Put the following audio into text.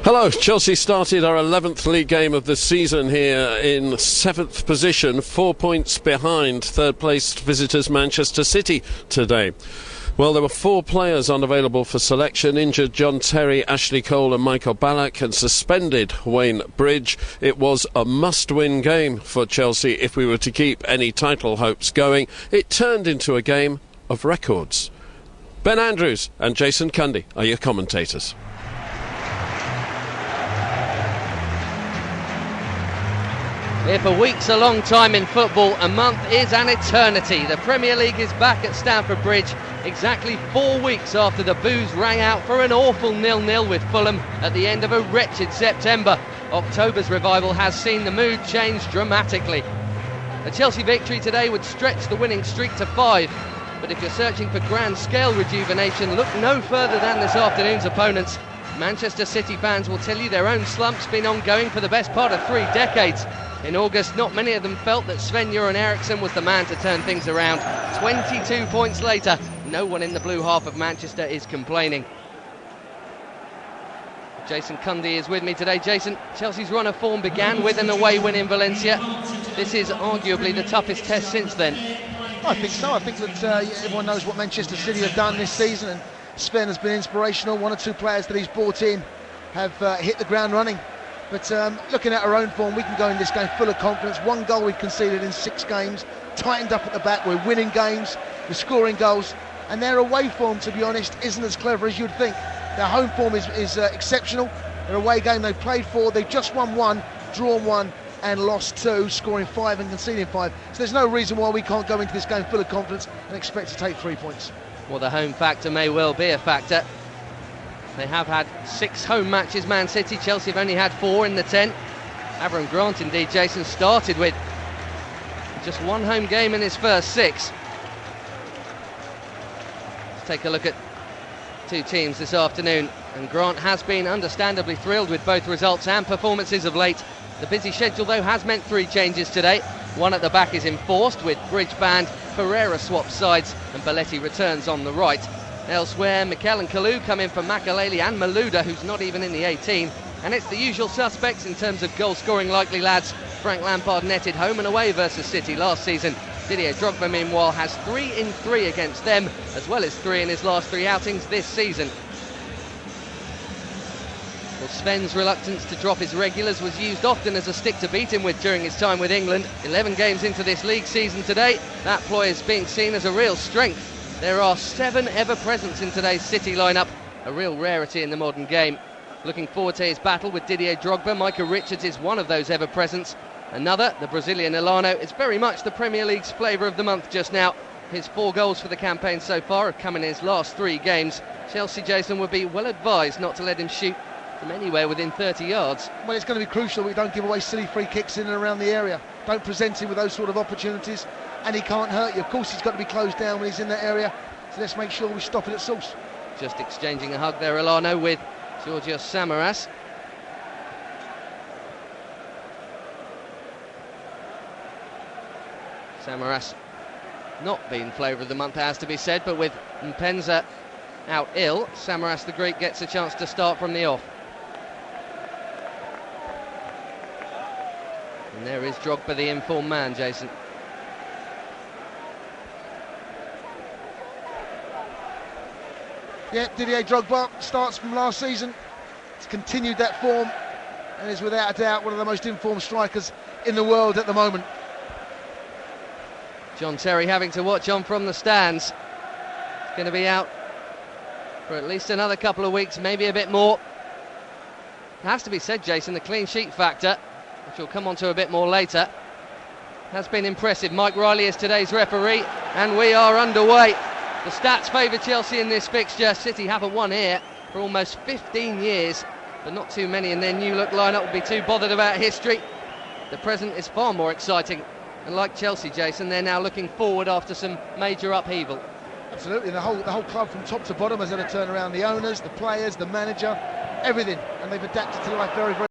Hello, Chelsea started our 11th league game of the season here in 7th position, 4 points behind third placed visitors Manchester City today. Well, there were 4 players unavailable for selection: injured John Terry, Ashley Cole and Michael Ballack, and suspended Wayne Bridge. It was a must-win game for Chelsea if we were to keep any title hopes going. It turned into a game of records. Ben Andrews and Jason Cundy are your commentators. If a week's a long time in football, a month is an eternity. The Premier League is back at Stamford Bridge exactly 4 weeks after the boos rang out for an awful 0-0 with Fulham at the end of a wretched September. October's revival has seen the mood change dramatically. A Chelsea victory today would stretch the winning streak to 5. But if you're searching for grand-scale rejuvenation, look no further than this afternoon's opponents. Manchester City fans will tell you their own slump's been ongoing for the best part of 3 decades. In August, not many of them felt that Sven-Göran Eriksson was the man to turn things around. 22 points later, no one in the blue half of Manchester is complaining. Jason Cundy is with me today. Jason, Chelsea's run of form began with an away win in Valencia. This is arguably the toughest test since then. I think so. I think that everyone knows what Manchester City have done this season, and Sven has been inspirational. 1 or 2 players that he's brought in have hit the ground running. But looking at our own form, we can go in this game full of confidence. 1 goal we've conceded in 6 games, tightened up at the back, we're winning games, we're scoring goals, and their away form, to be honest, isn't as clever as you'd think. Their home form is exceptional. Their away game they've played 4, they've just won 1, drawn 1 and lost 2, scoring 5 and conceding 5. So there's no reason why we can't go into this game full of confidence and expect to take 3 points. Well, the home factor may well be a factor. They have had 6 home matches, Man City. Chelsea have only had 4 in the 10. Avram Grant, indeed, Jason, started with just 1 home game in his first 6. Let's take a look at 2 teams this afternoon. And Grant has been understandably thrilled with both results and performances of late. The busy schedule, though, has meant 3 changes today. 1 at the back is enforced, with Bridge banned, Pereira swaps sides and Balletti returns on the right. Elsewhere, Mikel and Kalou come in for Makaleli and Malouda, who's not even in the 18. And it's the usual suspects in terms of goal-scoring likely lads. Frank Lampard netted home and away versus City last season. Didier Drogba, meanwhile, has 3 in 3 against them, as well as 3 in his last 3 outings this season. Well, Sven's reluctance to drop his regulars was used often as a stick to beat him with during his time with England. 11 games into this league season today, that ploy is being seen as a real strength. There are 7 ever-presents in today's City lineup, a real rarity in the modern game. Looking forward to his battle with Didier Drogba, Micah Richards is one of those ever-presents. Another, the Brazilian Elano, is very much the Premier League's flavour of the month just now. His 4 goals for the campaign so far have come in his last 3 games. Chelsea, Jason, would be well advised not to let him shoot from anywhere within 30 yards. Well, it's going to be crucial we don't give away silly free kicks in and around the area. Don't present him with those sort of opportunities, and he can't hurt you. Of course, he's got to be closed down when he's in that area, so let's make sure we stop it at source. Just exchanging a hug there, Elano, with Georgios Samaras. Samaras not being flavour of the month, has to be said, but with Mpenza out ill, Samaras the Greek gets a chance to start from the off. And there is Drogba, the informed man, Jason. Yeah, Didier Drogba starts from last season. He's continued that form and is without a doubt one of the most informed strikers in the world at the moment. John Terry having to watch on from the stands. He's going to be out for at least another couple of weeks, maybe a bit more. It has to be said, Jason, the clean sheet factor, which we'll come on to a bit more later, has been impressive. Mike Riley is today's referee, and we are underway. The stats favour Chelsea in this fixture. City haven't won here for almost 15 years, but not too many in their new-look lineup will be too bothered about history. The present is far more exciting, and like Chelsea, Jason, they're now looking forward after some major upheaval. Absolutely, the whole club from top to bottom has had a turn around. The owners, the players, the manager, everything, and they've adapted to life very, very